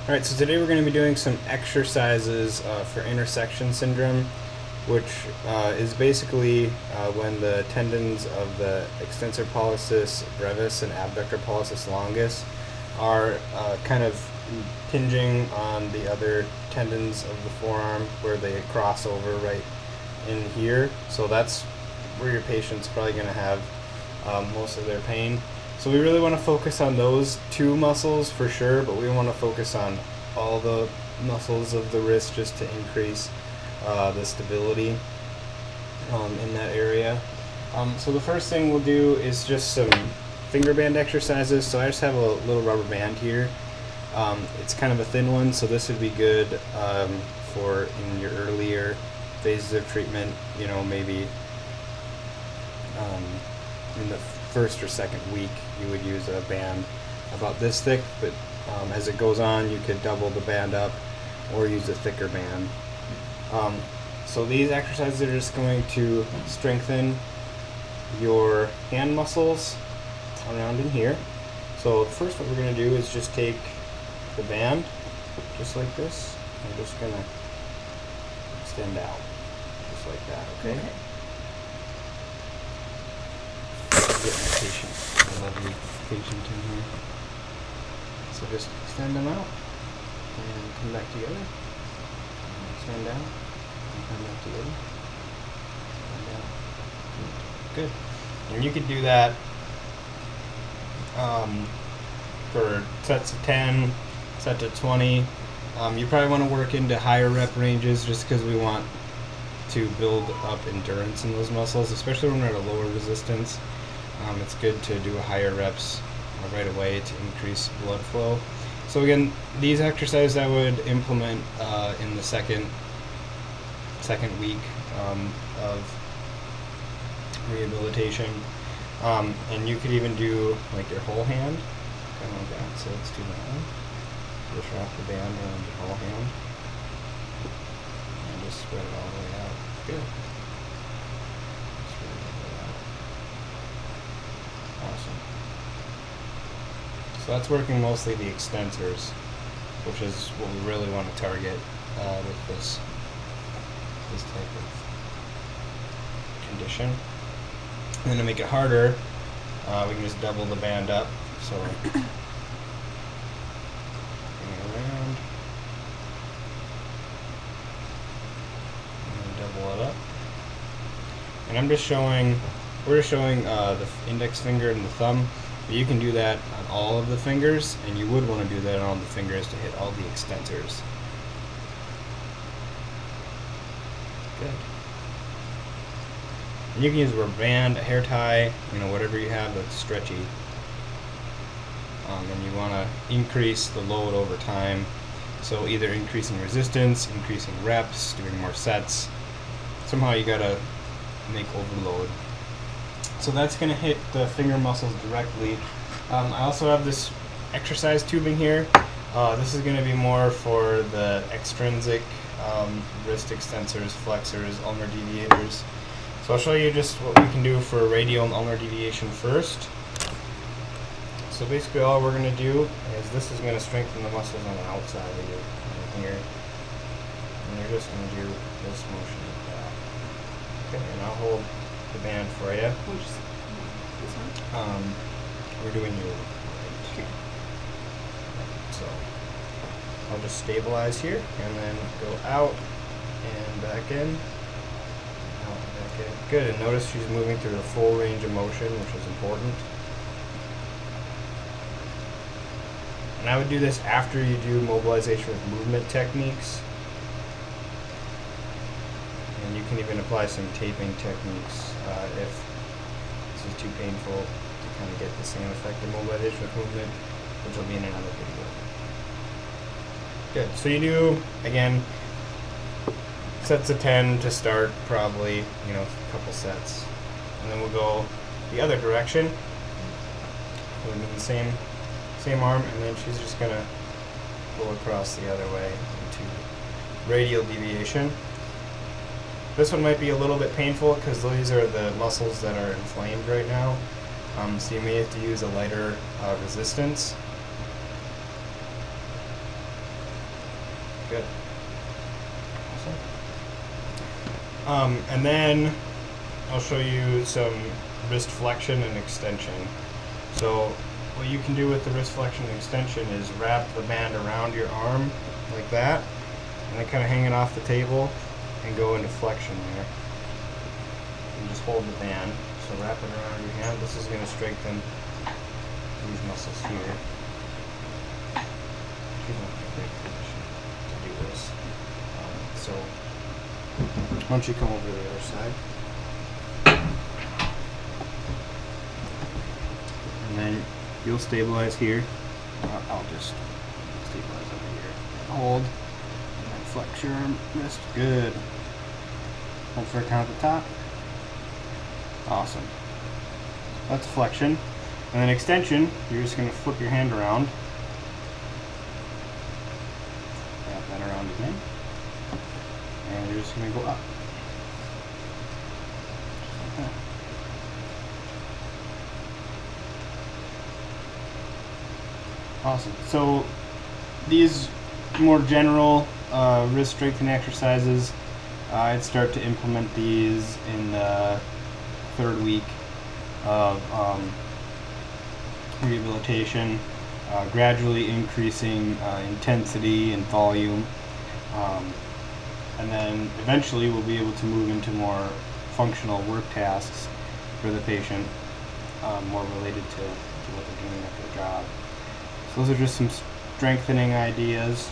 Alright, so today we're going to be doing some exercises for intersection syndrome, which is basically when the tendons of the extensor pollicis brevis and abductor pollicis longus are kind of impinging on the other tendons of the forearm where they cross over right in here. So that's where your patient's probably going to have most of their pain. So we really want to focus on those two muscles for sure, but we want to focus on all the muscles of the wrist just to increase the stability in that area. So the first thing we'll do is just some finger band exercises. So I just have a little rubber band here. It's kind of a thin one, so this would be good for in your earlier phases of treatment, you know, maybe in the first or second week you would use a band about this thick, but as it goes on you could double the band up or use a thicker band. So these exercises are just going to strengthen your hand muscles around in here. So first what we're going to do is just take the band just like this. I'm just going to extend out just like that, okay? Get my patient, a lovely patient in here. So just extend them out and come back together. And extend down and come back together. And down. Good. And you could do that for sets of 10, set to 20. You probably want to work into higher rep ranges just because we want to build up endurance in those muscles, especially when we're at a lower resistance. It's good to do higher reps right away to increase blood flow. So again, these exercises I would implement in the second week of rehabilitation. And you could even do like your whole hand, kind of like that. So let's do that one. Just wrap the band around your whole hand and just spread it all the way out. Good. Spread it all the way out. Awesome. So that's working mostly the extensors, which is what we really want to target with this type of condition. And then to make it harder, we can just double the band up. So bring it around and double it up. And we're just showing the index finger and the thumb. But you can do that on all of the fingers, and you would want to do that on all the fingers to hit all the extensors. Good. And you can use a rubber band, a hair tie, you know, whatever you have that's stretchy. And you want to increase the load over time. So either increasing resistance, increasing reps, doing more sets. Somehow you gotta make overload. So that's going to hit the finger muscles directly. I also have this exercise tubing here. This is going to be more for the extrinsic wrist extensors, flexors, ulnar deviators. So I'll show you just what we can do for radial and ulnar deviation first. So basically all we're going to do is this is going to strengthen the muscles on the outside of your here. And you're just going to do this motion like that. Okay, and I'll hold the band for you. This one? We're doing your right. Okay. So I'll just stabilize here and then go out and back in. Out and back in. Good, and notice she's moving through the full range of motion, which is important. And I would do this after you do mobilization with movement techniques. And you can even apply some taping techniques if this is too painful to kind of get the same effect of mobilization with movement, which will be in another video. Good. So you do, again, sets of 10 to start, probably, you know, a couple sets. And then we'll go the other direction. We'll do the same arm, and then she's just going to go across the other way into radial deviation. This one might be a little bit painful because these are the muscles that are inflamed right now. So you may have to use a lighter resistance. Good. Awesome. And then I'll show you some wrist flexion and extension. So what you can do with the wrist flexion and extension is wrap the band around your arm like that, and then kind of hang it off the table and go into flexion there. And just hold the band. So wrap it around your hand. This is going to strengthen these muscles here. She's not in a great position to do this. So why don't you come over to the other side? And then you'll stabilize here. I'll just stabilize over here. Hold. And then flex your wrist. Good. Hold for a count at the top. Awesome. That's flexion. And then extension, you're just going to flip your hand around. Wrap that around again. And you're just going to go up. Just like that. Awesome. So these more general wrist strengthening exercises, I'd start to implement these in the 3rd week of rehabilitation, gradually increasing intensity and volume, and then eventually we'll be able to move into more functional work tasks for the patient, more related to what they're doing at their job. So those are just some strengthening ideas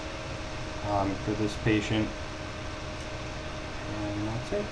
for this patient, and that's it.